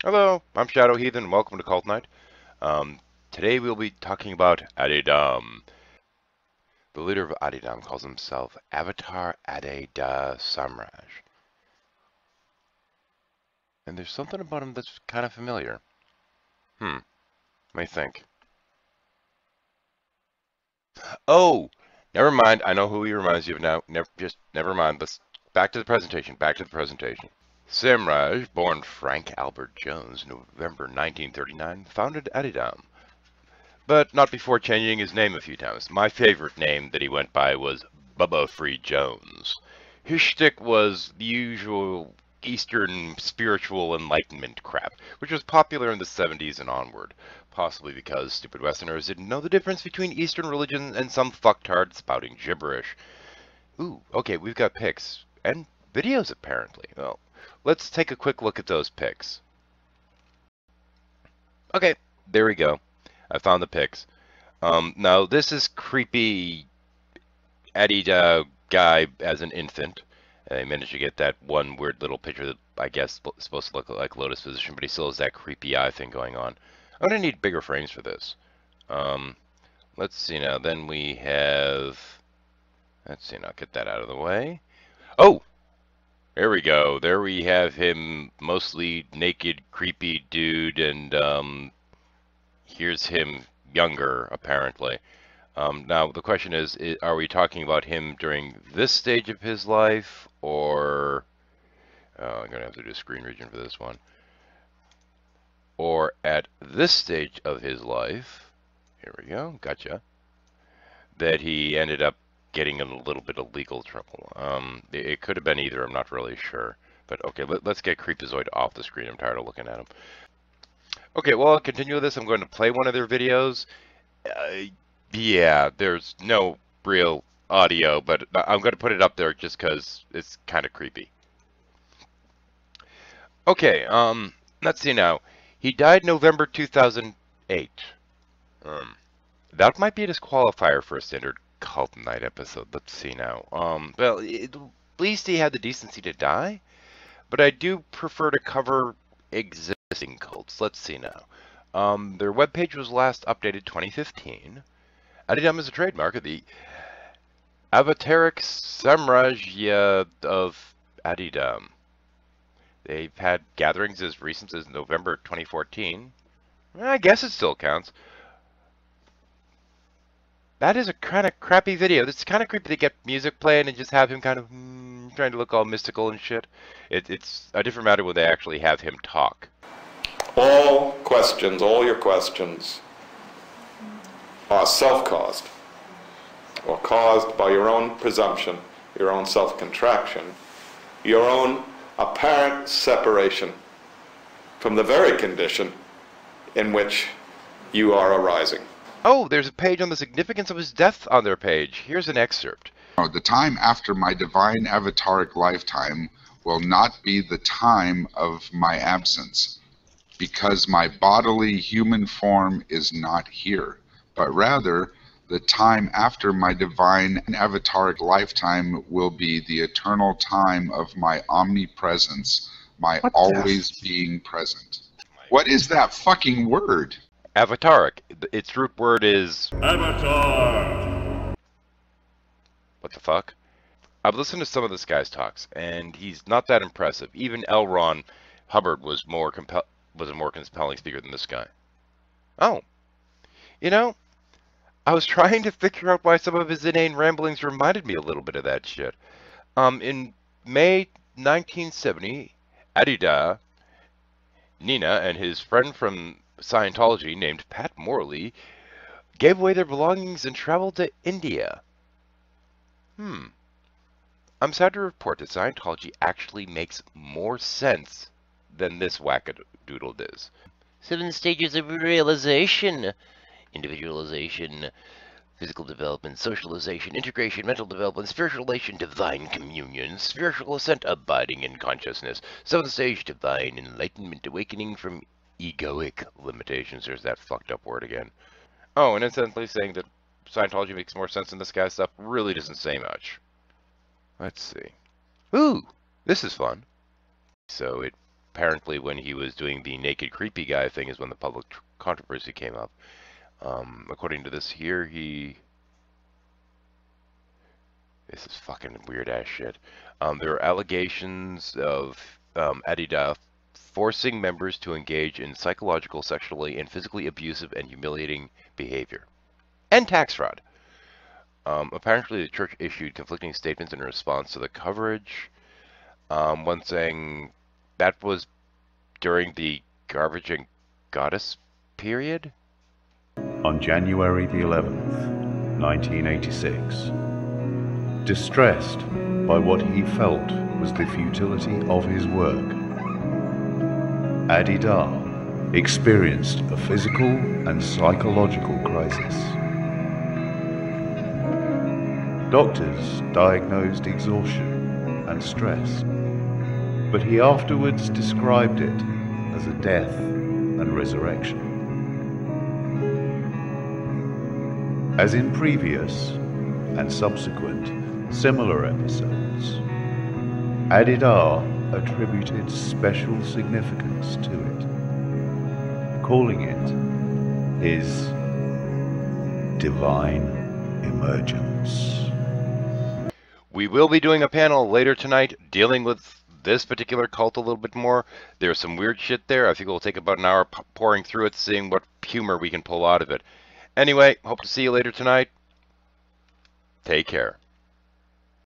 Hello, I'm Shadow Heathen, and welcome to Cult Night. Today we'll be talking about Adidam. The leader of Adidam calls himself Avatar Adida Samraj. And there's something about him that's kind of familiar. Let me think. Oh! Never mind, I know who he reminds you of now. Never mind. Let's back to the presentation. Samraj, born Frank Albert Jones, November 1939, founded Adidam. But not before changing his name a few times. My favorite name that he went by was Bubba Free Jones. His shtick was the usual Eastern spiritual enlightenment crap, which was popular in the 70s and onward, possibly because stupid Westerners didn't know the difference between Eastern religion and some fucktard spouting gibberish. Ooh, okay, we've got pics. And videos, apparently. Well, let's take a quick look at those pics. Okay, there we go. I found the pics. Now, this is creepy Adida guy as an infant. I managed to get that one weird little picture that I guess is supposed to look like lotus position, but he still has that creepy eye thing going on. I'm going to need bigger frames for this. Let's see now. Then we have... Let's see now. Get that out of the way. Oh! There we go. There we have him, mostly naked, creepy dude, and here's him younger, apparently. Now, the question is, are we talking about him during this stage of his life, or... I'm going to have to do a screen region for this one. Or at this stage of his life, here we go, gotcha, that he ended up getting in a little bit of legal trouble. It could have been either, I'm not really sure. But okay, let's get Creepazoid off the screen. I'm tired of looking at him. Okay, well, I'll continue with this. I'm going to play one of their videos. Yeah, there's no real audio, but I'm going to put it up there just because it's kind of creepy. Okay, let's see now. He died November 2008. That might be a disqualifier for a standard Cult Night episode. Let's see now. Well, at least he had the decency to die, but I do prefer to cover existing cults. Let's see now. Their webpage was last updated 2015. Adidam is a trademark of the Avataric Samrajya of Adidam. They've had gatherings as recent as November 2014. I guess it still counts. That is a kind of crappy video. It's kind of creepy to get music playing and just have him kind of trying to look all mystical and shit. It's a different matter when they actually have him talk. All questions, all your questions are self-caused, or caused by your own presumption, your own self-contraction, your own apparent separation from the very condition in which you are arising. Oh, there's a page on the significance of his death on their page. Here's an excerpt. The time after my divine avataric lifetime will not be the time of my absence, because my bodily human form is not here, but rather the time after my divine avataric lifetime will be the eternal time of my omnipresence, my always being present. What is that fucking word? Avataric. Its root word is... Avatar! What the fuck? I've listened to some of this guy's talks, and he's not that impressive. Even L. Ron Hubbard was a more compelling speaker than this guy. Oh. You know, I was trying to figure out why some of his inane ramblings reminded me a little bit of that shit. In May 1970, Adida, Nina, and his friend from Scientology named Pat Morley gave away their belongings and traveled to India. I'm sad to report that Scientology actually makes more sense than this wackadoodle does. 7 stages of realization: individualization, physical development, socialization, integration, mental development, spiritualization, divine communion, spiritual ascent, abiding in consciousness, 7th stage, divine enlightenment, awakening from egoic limitations. There's that fucked up word again. Oh, and incidentally, saying that Scientology makes more sense than this guy's stuff really doesn't say much. Let's see. Ooh, this is fun. So it apparently when he was doing the naked creepy guy thing is when the public controversy came up. According to this here, this is fucking weird ass shit. There are allegations of Adidam forcing members to engage in psychological, sexually, and physically abusive and humiliating behavior. And tax fraud. Apparently the church issued conflicting statements in response to the coverage. One saying that was during the Garbage and Goddess period? On January the 11th, 1986, distressed by what he felt was the futility of his work, Adidam experienced a physical and psychological crisis. Doctors diagnosed exhaustion and stress, but he afterwards described it as a death and resurrection. As in previous and subsequent similar episodes, Adidam attributed special significance to it, calling it his divine emergence. We will be doing a panel later tonight dealing with this particular cult a little bit more. There's some weird shit there. I think we'll take about an hour pouring through it, seeing what humor we can pull out of it. Anyway, hope to see you later tonight. Take care.